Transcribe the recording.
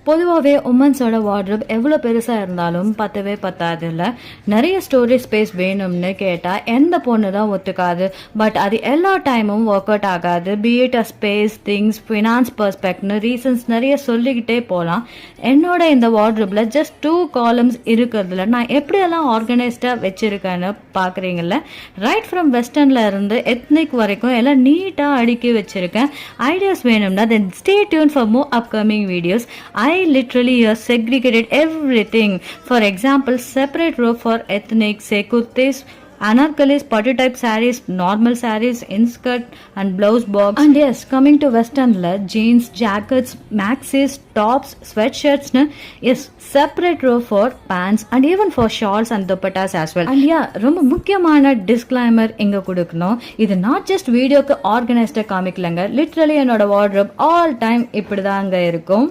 பொதுவாகவே உமன்ஸோட வார்ட்ரோப் எவ்வளோ பெருசாக இருந்தாலும் பத்தவே பத்தாது இல்லை. நிறைய ஸ்டோரேஜ் ஸ்பேஸ் வேணும்னு கேட்டால் எந்த பொண்ணு தான் ஒத்துக்காது. பட் அது எல்லா டைமும் ஒர்க் அவுட் ஆகாது. Be it a space, things, finance பர்ஸ்பெக்ட்னு ரீசன்ஸ் நிறைய சொல்லிக்கிட்டே போகலாம். என்னோட இந்த வார்ட்ரோப்பில் ஜஸ்ட் 2 காலம்ஸ் இருக்கிறதுல நான் எப்படியெல்லாம் ஆர்கனைஸ்டாக வச்சுருக்கேன்னு பார்க்குறீங்கள. ரைட் ஃப்ரம் வெஸ்டர்னில் இருந்து எத்னிக் வரைக்கும் எல்லாம் நீட்டாக அடுக்கி வச்சுருக்கேன். ஐடியாஸ் வேணும்னா then stay tune for more upcoming videos. I literally segregated everything. For example, separate row for ethnic, say kurtis, anarkalis, party type sarees, normal sarees, inskirt and blouse box. And yes, coming to western la jeans, jackets, maxis, tops, sweatshirts na yes, separate row for pants and even for shawls and dupattas as well. And yeah, ரொம்ப முக்கியமான disclaimer இங்க கொடுக்கணும். இது not just வீடியோக்கு ஆர்கனைஸ்டா காமிக்கலங்க. Literally என்னோட wardrobe all time இப்படிதான் அங்க இருக்கும்.